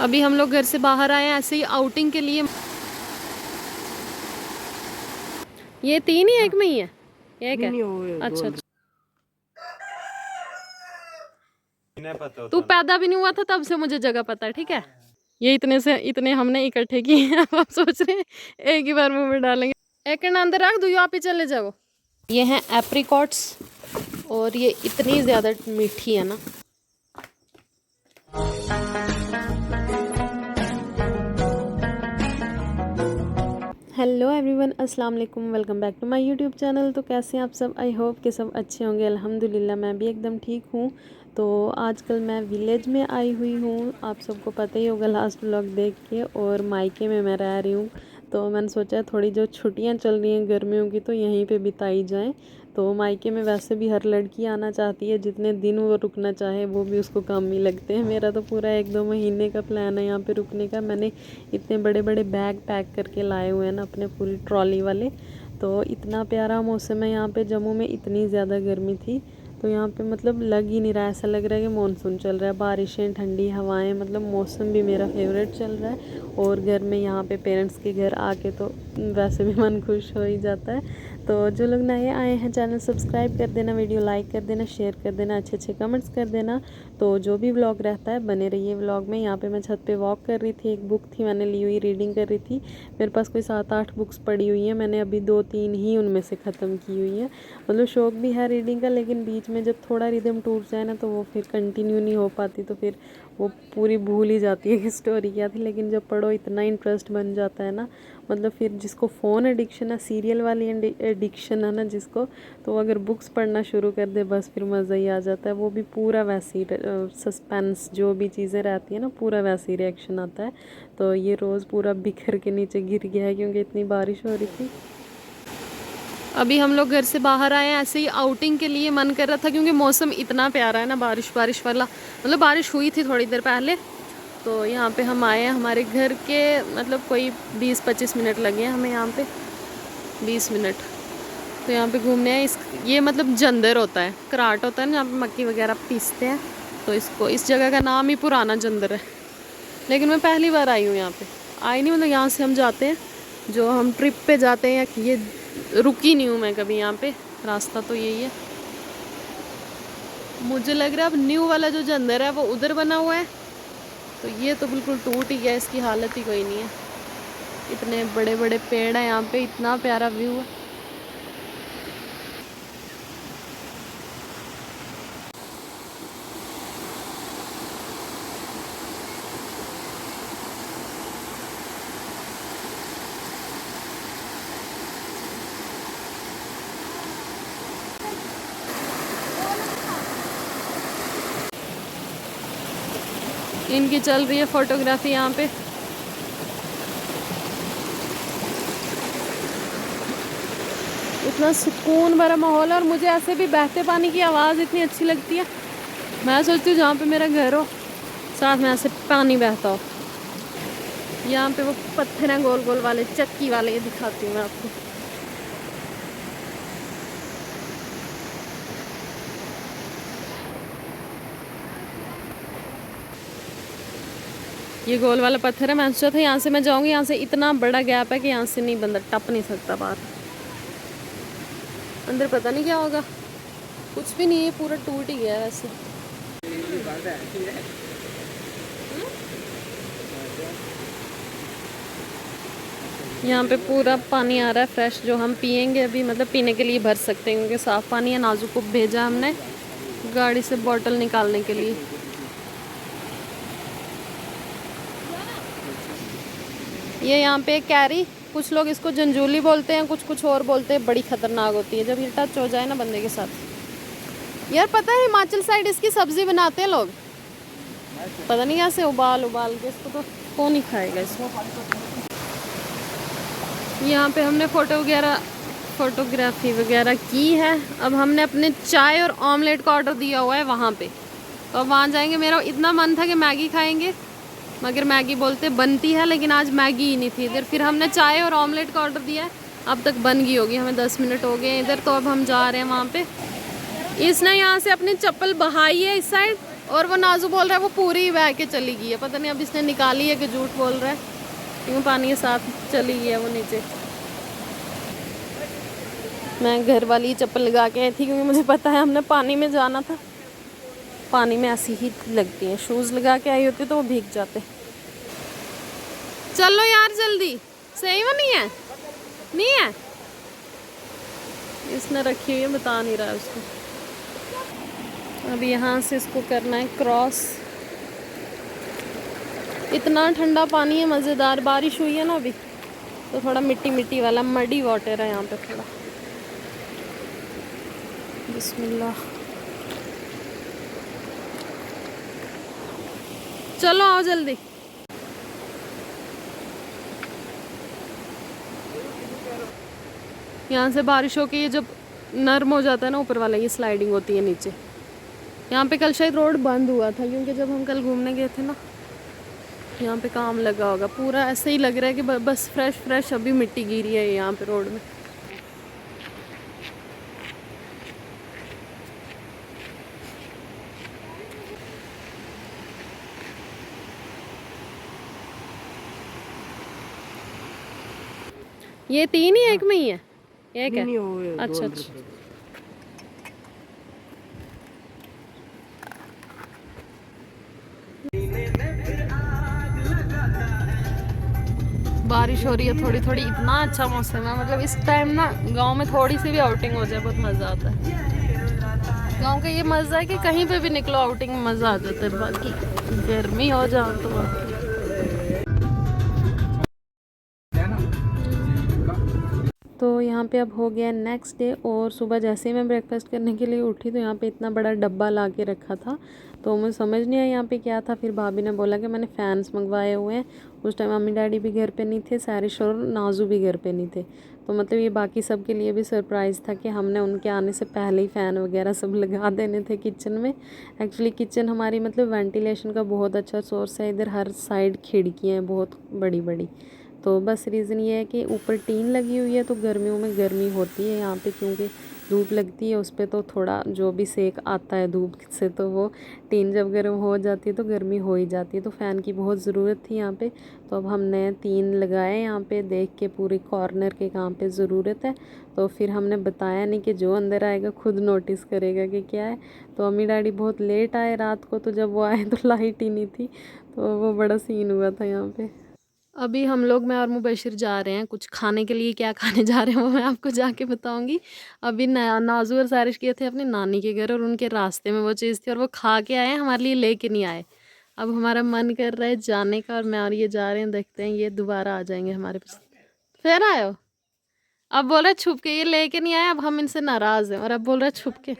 अभी हम लोग घर से बाहर आए हैं ऐसे ही आउटिंग के लिए। ये 3 ही एक में ही है, एक है। अच्छा अच्छा। तू पैदा भी नहीं हुआ था तब से मुझे जगह पता है, ठीक है। ये इतने से इतने हमने इकट्ठे किए हैं, अब आप सोच रहे हैं एक ही बार मुंह में डालेंगे। एक अंदर रख दो, आप ही चले जाओ। ये हैं एप्रिकॉट्स और ये इतनी ज़्यादा मीठी है ना। हेलो एवरीवन, अस्सलाम वालेकुम, welcome back to my YouTube channel. तो कैसे हैं आप सब? आई होप कि सब अच्छे होंगे। अल्हम्दुलिल्लाह मैं भी एकदम ठीक हूँ। तो आजकल मैं विलेज में आई हुई हूँ, आप सबको पता ही होगा लास्ट व्लॉग देख के। और मायके में मैं रह रही हूँ, तो मैंने सोचा थोड़ी जो छुट्टियाँ चल रही हैं गर्मियों की तो यहीं पे बिताई जाएं। तो मायके में वैसे भी हर लड़की आना चाहती है, जितने दिन वो रुकना चाहे वो भी उसको कम ही लगते हैं। मेरा तो पूरा 1-2 महीने का प्लान है यहाँ पे रुकने का। मैंने इतने बड़े बड़े बैग पैक करके लाए हुए हैं ना अपने, पूरी ट्रॉली वाले। तो इतना प्यारा मौसम है यहाँ पे। जम्मू में इतनी ज़्यादा गर्मी थी तो यहाँ पे मतलब लग ही नहीं रहा है, ऐसा लग रहा है कि मानसून चल रहा है। बारिशें, ठंडी हवाएं, मतलब मौसम भी मेरा फेवरेट चल रहा है। और घर में यहाँ पे पेरेंट्स के घर आके तो वैसे भी मन खुश हो ही जाता है। तो जो लोग नए आए हैं चैनल सब्सक्राइब कर देना, वीडियो लाइक कर देना, शेयर कर देना, अच्छे अच्छे कमेंट्स कर देना। तो जो भी व्लॉग रहता है बने रहिए व्लॉग में। यहाँ पे मैं छत पे वॉक कर रही थी, एक बुक थी मैंने ली हुई, रीडिंग कर रही थी। मेरे पास कोई 7-8 बुक्स पड़ी हुई हैं, मैंने अभी 2-3 ही उनमें से ख़त्म की हुई हैं। मतलब शौक़ भी है रीडिंग का, लेकिन बीच में जब थोड़ा रिदम टूट जाए ना तो वो फिर कंटिन्यू नहीं हो पाती, तो फिर वो पूरी भूल ही जाती है कि स्टोरी क्या थी। लेकिन जब पढ़ो इतना इंटरेस्ट बन जाता है ना, मतलब फिर जिसको फ़ोन एडिक्शन है, सीरियल वाली एडिक्शन है ना जिसको, तो अगर बुक्स पढ़ना शुरू कर दे बस फिर मज़ा ही आ जाता है। वो भी पूरा वैसी सस्पेंस जो भी चीज़ें रहती है ना, पूरा वैसी रिएक्शन आता है। तो ये रोज़ पूरा बिखर के नीचे गिर गया है क्योंकि इतनी बारिश हो रही थी। अभी हम लोग घर से बाहर आए हैं ऐसे ही आउटिंग के लिए, मन कर रहा था क्योंकि मौसम इतना प्यारा है ना, बारिश बारिश वाला। मतलब बारिश हुई थी थोड़ी देर पहले, तो यहाँ पे हम आए हैं। हमारे घर के मतलब कोई 20-25 मिनट लगे हैं हमें यहाँ पे, 20 मिनट। तो यहाँ पे घूमने आए। ये मतलब जंदर होता है, कराट होता है ना, जहाँ पे मक्की वगैरह पीसते हैं। तो इसको, इस जगह का नाम ही पुराना जंदर है। लेकिन मैं पहली बार आई हूँ यहाँ पे। आई नहीं, मतलब यहाँ से हम जाते हैं, जो हम ट्रिप पे जाते हैं, ये रुकी नहीं हूँ मैं कभी यहाँ पे। रास्ता तो यही है। मुझे लग रहा है अब न्यू वाला जो जंदर है वो उधर बना हुआ है, तो ये तो बिल्कुल टूट ही गया, इसकी हालत ही कोई नहीं है। इतने बड़े बड़े पेड़ हैं यहाँ पे, इतना प्यारा व्यू है। इनकी चल रही है फोटोग्राफी यहाँ पे। इतना सुकून भरा माहौल है, और मुझे ऐसे भी बहते पानी की आवाज़ इतनी अच्छी लगती है। मैं सोचती हूँ जहाँ पे मेरा घर हो साथ में ऐसे पानी बहता हो। यहाँ पे वो पत्थर हैं गोल गोल वाले, चक्की वाले, ये दिखाती हूँ मैं आपको। ये गोल वाला पत्थर है। मैं सोचा था यहाँ से मैं जाऊँगी, यहाँ से इतना बड़ा गैप है कि यहाँ से नहीं, बंदा टप नहीं सकता बाहर। अंदर पता नहीं क्या होगा, कुछ भी नहीं है, पूरा टूट ही गया है वैसे। यहाँ पे पूरा पानी आ रहा है फ्रेश, जो हम पियेंगे अभी, मतलब पीने के लिए भर सकते हैं क्योंकि साफ़ पानी है। नाजू को भेजा हमने गाड़ी से बॉटल निकालने के लिए। ये यहाँ पे कैरी, कुछ लोग इसको जंजूली बोलते हैं, कुछ और बोलते हैं। बड़ी ख़तरनाक होती है जब ये टच हो जाए ना बंदे के साथ। यार पता है हिमाचल साइड इसकी सब्ज़ी बनाते हैं लोग, पता नहीं कैसे उबाल के। इसको तो कौन ही खाएगा इसको। यहाँ पे हमने फोटोग्राफी वगैरह की है। अब हमने अपने चाय और ऑमलेट का ऑर्डर दिया हुआ है वहाँ पे, तो अब वहाँ जाएंगे। मेरा इतना मन था कि मैगी खाएंगे, मगर मैगी बोलते बनती है, लेकिन आज मैगी ही नहीं थी इधर। फिर हमने चाय और ऑमलेट का ऑर्डर दिया है, अब तक बन गई होगी, हमें 10 मिनट हो गए इधर। तो अब हम जा रहे हैं वहाँ पे। इसने यहाँ से अपनी चप्पल बहाई है इस साइड, और वो नाजू बोल रहा है वो पूरी ही बह के चली गई है, पता नहीं अब इसने निकाली है कि झूठ बोल रहा है, क्यों पानी के साथ चली गई है वो नीचे। मैं घर वाली चप्पल लगा के आई थी क्योंकि मुझे पता है हमने पानी में जाना था, पानी में ऐसी ही लगती हैं, शूज़ लगा के आई होती तो वो भीग जाते। चलो यार जल्दी, सही में नहीं है, नहीं है, इसने रखी हुई है, बता नहीं रहा है उसको। अब यहाँ से इसको करना है क्रॉस। इतना ठंडा पानी है, मज़ेदार। बारिश हुई है ना अभी तो थोड़ा मिट्टी मिट्टी वाला मडी वाटर है यहाँ पे थोड़ा। बिस्मिल्लाह, चलो आओ जल्दी। यहाँ से बारिश होके ये जब नर्म हो जाता है ना ऊपर वाला, ये स्लाइडिंग होती है नीचे। यहाँ पे कल शायद रोड बंद हुआ था क्योंकि जब हम कल घूमने गए थे ना, यहाँ पे काम लगा होगा। पूरा ऐसे ही लग रहा है कि बस फ्रेश फ्रेश अभी मिट्टी गिरी है यहाँ पे रोड में। ये 3 ही एक में ही है, एक है? अच्छा अच्छा। बारिश हो रही है थोड़ी थोड़ी, इतना अच्छा मौसम है। मतलब इस टाइम ना गांव में थोड़ी सी भी आउटिंग हो जाए बहुत मज़ा आता है। गांव का ये मज़ा है कि कहीं पे भी निकलो आउटिंग में मज़ा आ जाता है। बाकी गर्मी हो जाओ तो यहाँ पे अब हो गया नेक्स्ट डे। और सुबह जैसे ही मैं ब्रेकफास्ट करने के लिए उठी तो यहाँ पे इतना बड़ा डब्बा ला के रखा था, तो मुझे समझ नहीं आया यहाँ पे क्या था। फिर भाभी ने बोला कि मैंने फ़ैन्स मंगवाए हुए हैं। उस टाइम मम्मी डैडी भी घर पे नहीं थे, सारिश और नाजू भी घर पे नहीं थे, तो मतलब ये बाकी सब के लिए भी सरप्राइज़ था कि हमने उनके आने से पहले ही फ़ैन वगैरह सब लगा देने थे किचन में। एक्चुअली किचन हमारी मतलब वेंटिलेशन का बहुत अच्छा सोर्स है, इधर हर साइड खिड़कियाँ हैं बहुत बड़ी बड़ी। तो बस रीज़न ये है कि ऊपर टीन लगी हुई है तो गर्मियों में गर्मी होती है यहाँ पे, क्योंकि धूप लगती है उस पर तो थोड़ा जो भी सेक आता है धूप से, तो वो टीन जब गर्म हो जाती है तो गर्मी हो ही जाती है। तो फ़ैन की बहुत ज़रूरत थी यहाँ पे, तो अब हमने 3 लगाए यहाँ पे, देख के पूरे कॉर्नर के कहाँ पे ज़रूरत है। तो फिर हमने बताया नहीं कि जो अंदर आएगा खुद नोटिस करेगा कि क्या है। तो अम्मी डैडी बहुत लेट आए रात को, तो जब वो आए तो लाइट ही नहीं थी, तो वो बड़ा सीन हुआ था यहाँ पे। अभी हम लोग, मैं और मुबशिर जा रहे हैं कुछ खाने के लिए। क्या खाने जा रहे हैं वो मैं आपको जाके बताऊंगी। अभी नाजू और सारिश किए थे अपनी नानी के घर और उनके रास्ते में वो चीज़ थी और वो खा के आए, हमारे लिए लेके नहीं आए। अब हमारा मन कर रहा है जाने का और मैं और ये जा रहे हैं, देखते हैं ये दोबारा आ जाएंगे हमारे पास। फिर आए हो? अब बोल रहे छुप के, ये लेके नहीं आए, अब हम इनसे नाराज़ हैं और अब बोल रहे छुप के।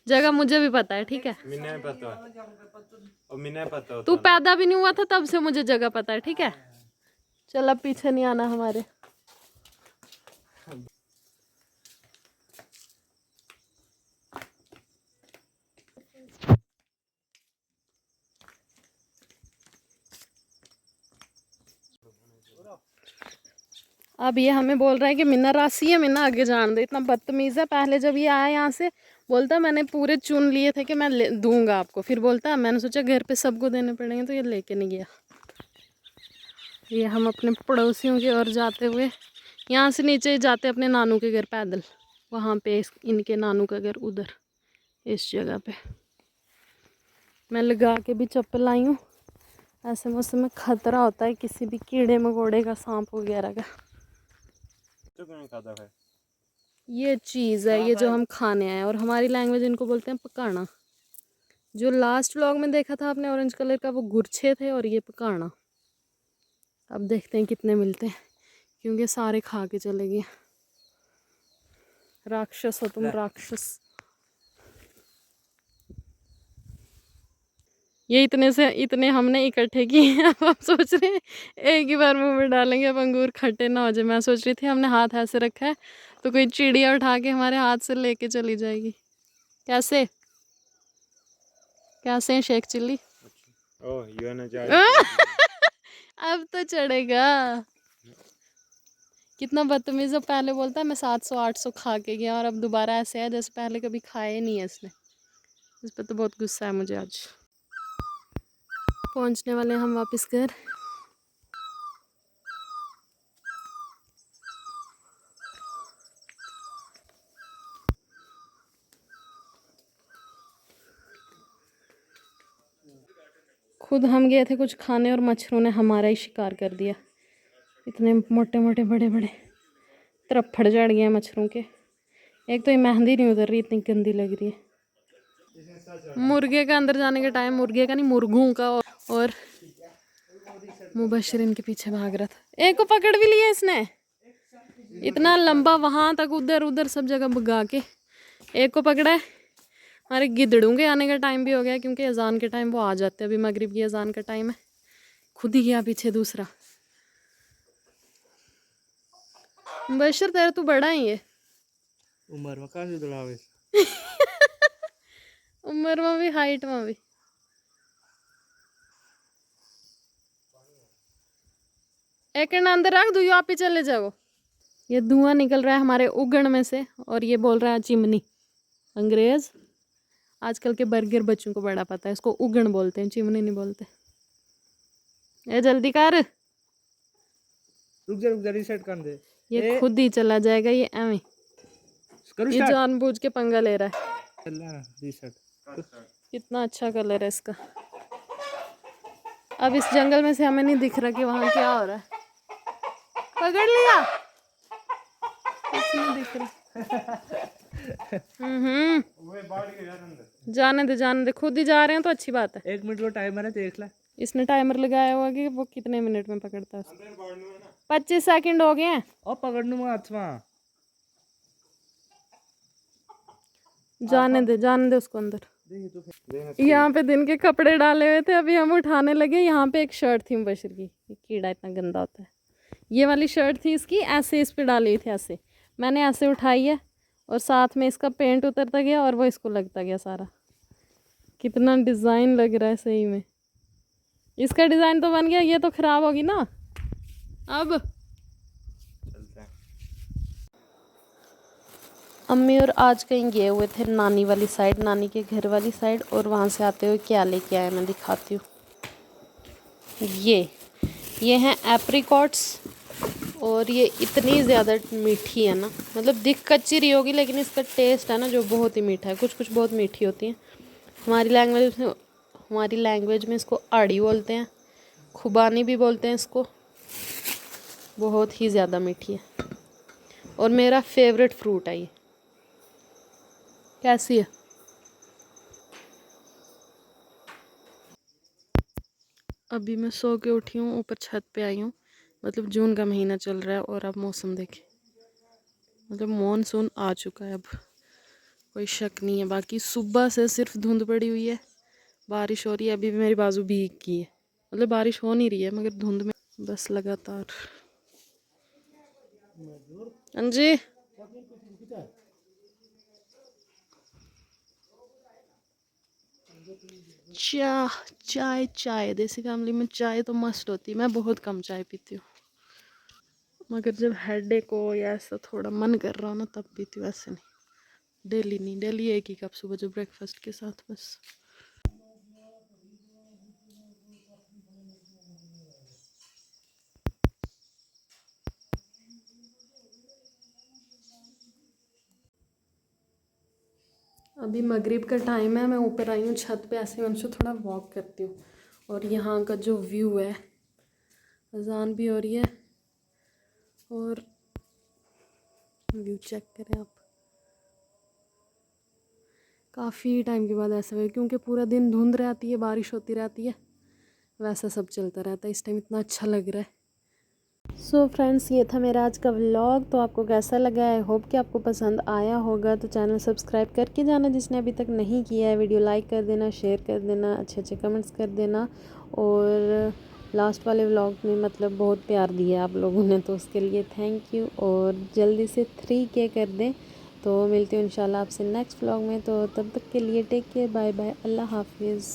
जगह मुझे भी पता है, ठीक है? तू पैदा भी नहीं हुआ था तब से मुझे जगह पता है, ठीक है? चल अब पीछे नहीं आना हमारे। अब ये हमें बोल रहा है कि मिन्ना राशि है, मिन्ना आगे जान दे। इतना बदतमीज़ है। पहले जब ये आया यहाँ से बोलता मैंने पूरे चुन लिए थे कि मैं दूंगा आपको, फिर बोलता मैंने सोचा घर पे सबको देने पड़ेंगे, तो ये लेके नहीं गया। ये हम अपने पड़ोसियों की ओर जाते हुए यहाँ से नीचे जाते अपने नानू के घर पैदल, वहाँ पे इनके नानू का घर उधर इस जगह पे। मैं लगा के भी चप्पल आई हूँ, ऐसे मौसम में ख़तरा होता है किसी भी कीड़े मकोड़े का, सांप वगैरह का। तो कौन खाता है? ये चीज़ है, ये जो हम खाने आए, और हमारी लैंग्वेज इनको बोलते हैं पकाना। जो लास्ट व्लॉग में देखा था आपने ऑरेंज कलर का, वो गुरछे थे और ये पकाना। अब देखते हैं कितने मिलते हैं, क्योंकि सारे खा के चले गए। राक्षस हो तुम, राक्षस। ये इतने से इतने हमने इकट्ठे किए हैं, अब हम सोच रहे हैं एक ही बार मुंह में डालेंगे, अब अंगूर खट्टे ना हो जाए। मैं सोच रही थी हमने हाथ ऐसे रखा है तो कोई चिड़िया उठा के हमारे हाथ से लेके चली जाएगी। कैसे कैसे हैं शेख चिल्ली? अब तो चढ़ेगा। कितना बदतमीज है, पहले बोलता है मैं 700-800 खा के गया और अब दोबारा ऐसे है जैसे पहले कभी खाए नहीं है इसने। इस पर तो बहुत गुस्सा है मुझे आज। पहुंचने वाले हम वापस घर। खुद हम गए थे कुछ खाने और मच्छरों ने हमारा ही शिकार कर दिया। इतने मोटे मोटे बड़े बड़े तरफड़ चढ़ गए मच्छरों के। एक तो ये मेहंदी नहीं उतर रही, इतनी गंदी लग रही है। मुर्गे का अंदर जाने का टाइम, मुर्गे का नहीं मुर्गों का। और मुबशिर इनके पीछे भाग रहा था। एक को पकड़ भी लिया इसने, इतना लंबा वहां तक उधर उधर सब जगह भगा के एक को पकड़ा है। हमारे गिद्धड़ों के आने का टाइम भी हो गया क्योंकि अजान के टाइम वो आ जाते हैं। अभी मगरिब की अजान का टाइम है। खुद ही गया पीछे दूसरा। मुबशिर तेरा तू बड़ा ही है उम्र में, कहाँ से दौड़ावे उम्र में भी हाइट में भी। एक अंदर रख दो, आप ही चले जाओ। ये धुआं निकल रहा है हमारे उगण में से और ये बोल रहा है चिमनी। अंग्रेज आजकल के बर्गर बच्चों को बड़ा पता है, इसको उगण बोलते हैं, चिमनी नहीं बोलते। ये जल्दी कर, रुक जा रीसेट कर दे। ये खुद ही चला जाएगा। ये एवं ये जानबूझ के पंगा ले रहा है। रीसेट। कितना अच्छा कलर है इसका। अब इस जंगल में से हमें नहीं दिख रहा कि वहाँ क्या हो रहा है। पकड़ लिया, कुछ नहीं दिख रहा। जाने दे, खुद ही जा रहे हैं तो अच्छी बात है। 1 मिनट का टाइमर है, देख ले। इसने टाइमर लगाया हुआ कि वो कितने मिनट में पकड़ता है। 25 सेकंड हो गए हैं। और पकड़ने में हाथ में जाने दे उसको अंदर। यहाँ पे दिन के कपड़े डाले हुए थे, अभी हम उठाने लगे। यहाँ पे एक शर्ट थी मुबशिर की, कीड़ा इतना गंदा होता है। ये वाली शर्ट थी इसकी, ऐसे इस पे डाली हुई थी। ऐसे मैंने ऐसे उठाई है और साथ में इसका पेंट उतरता गया और वो इसको लगता गया सारा। कितना डिज़ाइन लग रहा है सही में। इसका डिज़ाइन तो बन गया, ये तो ख़राब होगी ना। अब अम्मी और आज कहीं गए हुए थे नानी वाली साइड, नानी के घर वाली साइड। और वहाँ से आते हुए क्या लेके आए मैं दिखाती हूँ। ये हैं एप्रिकॉट्स और ये इतनी ज़्यादा मीठी है ना, मतलब दिख कच्ची रही होगी लेकिन इसका टेस्ट है ना जो बहुत ही मीठा है। कुछ कुछ बहुत मीठी होती हैं। हमारी लैंग्वेज में इसको आड़ी बोलते हैं, खुबानी भी बोलते हैं इसको। बहुत ही ज़्यादा मीठी है और मेरा फेवरेट फ्रूट है ये। कैसी है? अभी मैं सो के उठी हूँ, ऊपर छत पे आई हूँ। मतलब जून का महीना चल रहा है और अब मौसम देखे, मतलब मॉनसून आ चुका है। अब कोई शक नहीं है। बाकी सुबह से सिर्फ धुंध पड़ी हुई है, बारिश हो रही है। अभी भी मेरी बाजू भीग गई है, मतलब बारिश हो नहीं रही है मगर धुंध में बस लगातार। हाँ जी, चाय देसी फैमिली में चाय तो मस्त होती है। मैं बहुत कम चाय पीती हूँ, मगर जब हेडेक हो या ऐसा थोड़ा मन कर रहा हो ना तब पीती हूँ, ऐसे नहीं। डेली नहीं, डेली एक ही कप सुबह जो ब्रेकफास्ट के साथ बस। अभी मगरिब का टाइम है, मैं ऊपर आई हूँ छत पे। ऐसे मैं उनसे थोड़ा वॉक करती हूँ और यहाँ का जो व्यू है, अजान भी हो रही है और व्यू चेक करें आप। काफ़ी टाइम के बाद ऐसा हुआ क्योंकि पूरा दिन धुंध रहती है, बारिश होती रहती है, वैसा सब चलता रहता है। इस टाइम इतना अच्छा लग रहा है। सो फ्रेंड्स, ये था मेरा आज का व्लॉग। तो आपको कैसा लगा? आई होप कि आपको पसंद आया होगा। तो चैनल सब्सक्राइब करके जाना जिसने अभी तक नहीं किया है। वीडियो लाइक कर देना, शेयर कर देना, अच्छे अच्छे कमेंट्स कर देना। और लास्ट वाले व्लॉग में मतलब बहुत प्यार दिया आप लोगों ने, तो उसके लिए थैंक यू। और जल्दी से 3K कर दें। तो मिलती हूँ इंशाल्लाह आपसे नेक्स्ट व्लॉग में। तो तब तक के लिए टेक केयर, बाय बाय, अल्लाह हाफिज़।